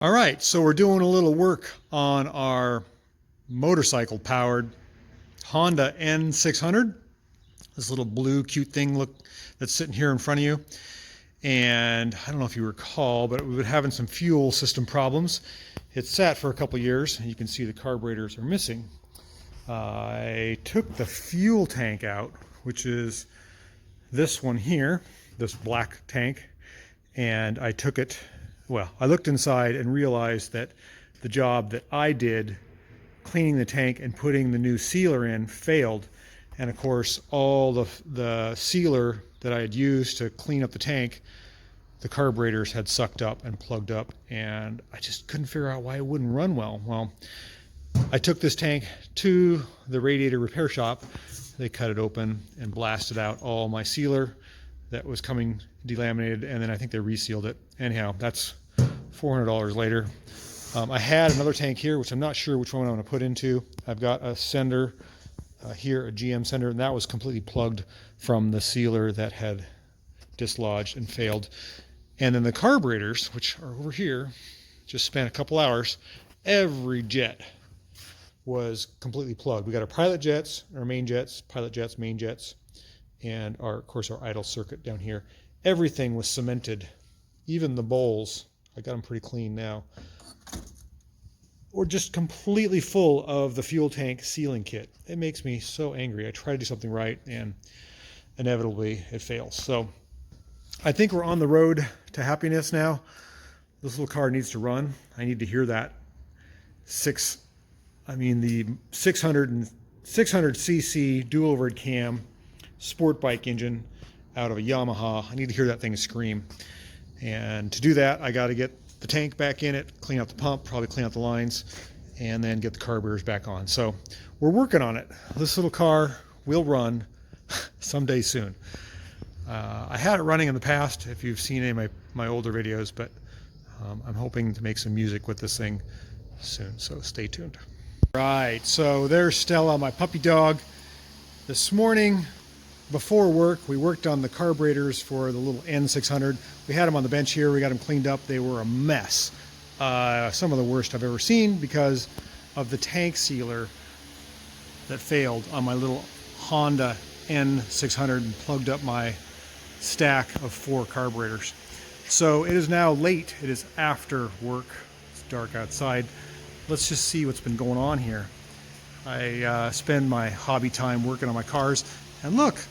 All right, so we're doing a little work on our motorcycle-powered Honda N600. This little blue cute thing that's sitting here in front of you. And I don't know if you recall, but we've been having some fuel system problems. It sat for a couple years, and you can see the carburetors are missing. I took the fuel tank out, which is this one here, this black tank, and I took it. Well, I looked inside and realized that the job that I did cleaning the tank and putting the new sealer in failed. And of course, all the sealer that I had used to clean up the tank, the carburetors had sucked up and plugged up, and I just couldn't figure out why it wouldn't run well. Well, I took this tank to the radiator repair shop. They cut it open and blasted out all my sealer that was coming delaminated, and then I think they resealed it. Anyhow, that's $400 later. I had another tank here, which I'm not sure which one I'm going to put into. I've got a sender here, a GM sender, and that was completely plugged from the sealer that had dislodged and failed. And then the carburetors, which are over here, just spent a couple hours. Every jet was completely plugged. We got our pilot jets, our main jets, pilot jets, main jets, and of course our idle circuit down here. Everything was cemented, even the bowls. I got them pretty clean now. Or just completely full of the fuel tank sealing kit. It makes me so angry. I try to do something right, and inevitably it fails. So I think we're on the road to happiness now. This little car needs to run. I need to hear that the 600cc dual overhead cam sport bike engine out of a Yamaha. I need to hear that thing scream. And to do that, I got to get the tank back in it, clean out the pump, probably clean out the lines, and then get the carburetors back on. So we're working on it. This little car will run someday soon. I had it running in the past, if you've seen any of my older videos, but I'm hoping to make some music with this thing soon, so stay tuned. Right, so there's Stella, my puppy dog. This morning, before work, we worked on the carburetors for the little N600. We had them on the bench here. We got them cleaned up. They were a mess. Some of the worst I've ever seen because of the tank sealer that failed on my little Honda N600 and plugged up my stack of 4 carburetors. So it is now late. It is after work. It's dark outside. Let's just see what's been going on here. I spend my hobby time working on my cars, and look,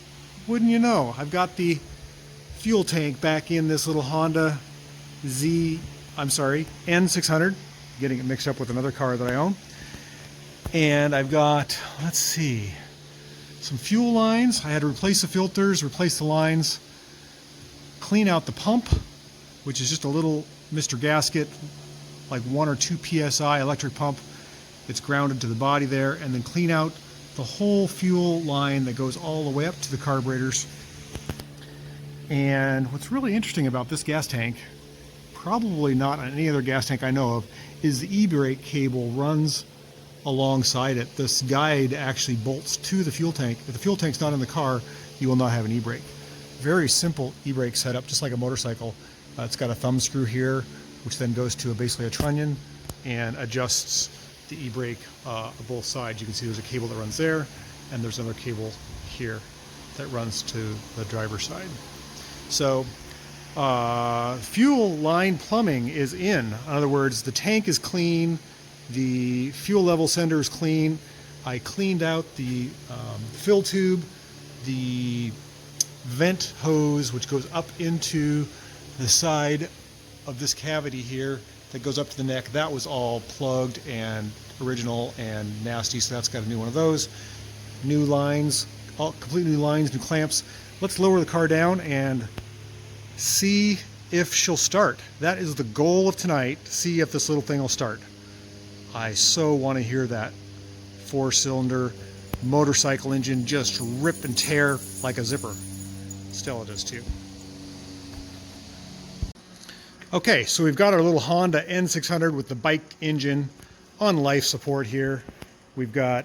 wouldn't you know, I've got the fuel tank back in this little Honda N600, getting it mixed up with another car that I own. And I've got, let's see, some fuel lines. I had to replace the filters, replace the lines, clean out the pump, which is just a little Mr. Gasket, like 1 or 2 PSI electric pump. It's grounded to the body there, and then clean out the whole fuel line that goes all the way up to the carburetors. And what's really interesting about this gas tank, probably not on any other gas tank I know of, is the e-brake cable runs alongside it. This guide actually bolts to the fuel tank. If the fuel tank's not in the car, you will not have an e-brake. Very simple e-brake setup, just like a motorcycle. It's got a thumb screw here, which then goes to basically a trunnion and adjusts the e-brake on both sides. You can see there's a cable that runs there, and there's another cable here that runs to the driver's side. So fuel line plumbing is in. In other words, the tank is clean, the fuel level sender is clean. I cleaned out the fill tube, the vent hose, which goes up into the side of this cavity here that goes up to the neck. That was all plugged and original and nasty, so that's got a new one of those. New lines, all completely new lines, new clamps. Let's lower the car down and see if she'll start. That is the goal of tonight, see if this little thing will start. I so want to hear that 4-cylinder motorcycle engine just rip and tear like a zipper. Stella does too. Okay, so we've got our little Honda N600 with the bike engine on life support here. We've got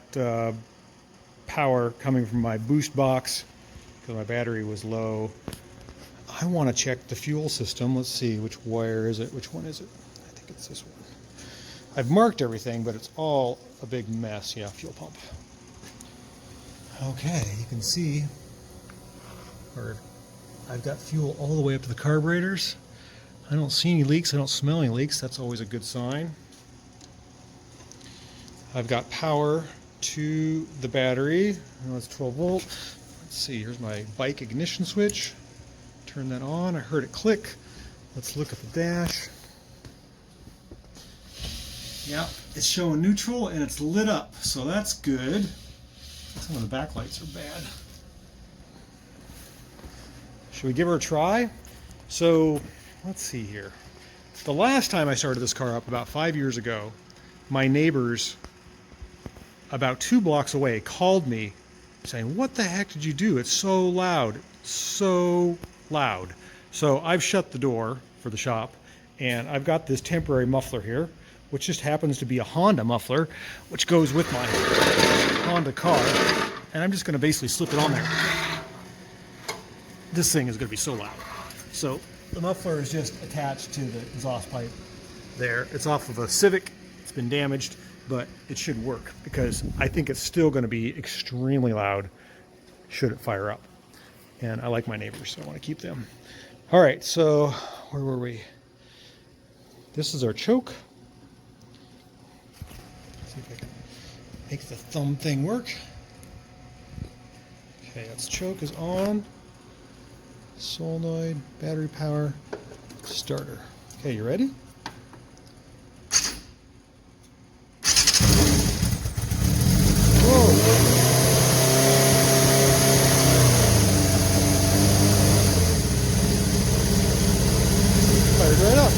power coming from my boost box because my battery was low. I want to check the fuel system. Let's see, which wire is it? Which one is it? I think it's this one. I've marked everything, but it's all a big mess. Yeah, fuel pump. Okay, you can see where I've got fuel all the way up to the carburetors. I don't see any leaks. I don't smell any leaks. That's always a good sign. I've got power to the battery. Oh, it's 12 volt. Let's see, here's my bike ignition switch. Turn that on. I heard it click. Let's look at the dash. Yeah, it's showing neutral and it's lit up, so that's good. Some of the backlights are bad. Should we give her a try? So, let's see here. The last time I started this car up, about 5 years ago, my neighbors about 2 blocks away called me saying, "What the heck did you do? It's so loud, so loud." So I've shut the door for the shop, and I've got this temporary muffler here, which just happens to be a Honda muffler, which goes with my Honda car, and I'm just going to basically slip it on there. This thing is going to be so loud. So the muffler is just attached to the exhaust pipe there. It's off of a Civic. It's been damaged, but it should work because I think it's still going to be extremely loud should it fire up. And I like my neighbors, so I want to keep them. All right, so where were we? This is our choke. See if I can make the thumb thing work. Okay, that's choke is on. Solenoid, battery power, starter. Okay, you ready? Whoa! Fired right up.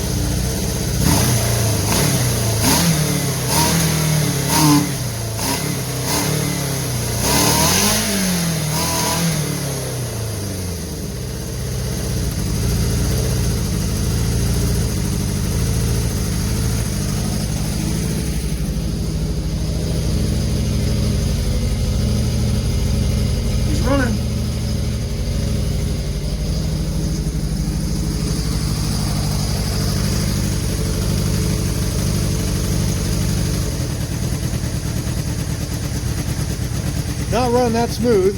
Running. Not running that smooth.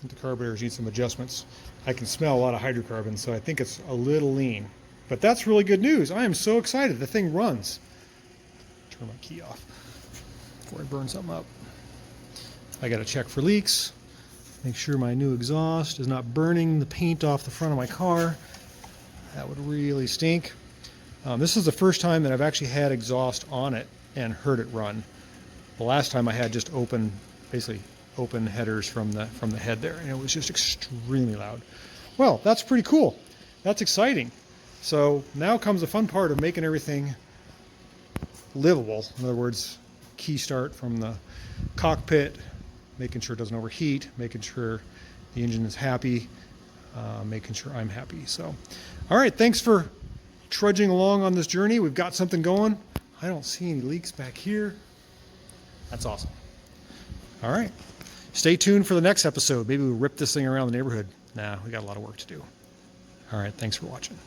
The carburetors need some adjustments. I can smell a lot of hydrocarbons, so I think it's a little lean. But that's really good news. I am so excited. The thing runs. Turn my key off before I burn something up. I got to check for leaks. Make sure my new exhaust is not burning the paint off the front of my car. That would really stink. This is the first time that I've actually had exhaust on it and heard it run. The last time I had just basically open headers from the head there, and it was just extremely loud. Well, that's pretty cool. That's exciting. So now comes the fun part of making everything livable. In other words, key start from the cockpit, making sure it doesn't overheat, making sure the engine is happy, making sure I'm happy. So, all right, thanks for trudging along on this journey. We've got something going. I don't see any leaks back here. That's awesome. All right, stay tuned for the next episode. Maybe we'll rip this thing around the neighborhood. Nah, we got a lot of work to do. All right, thanks for watching.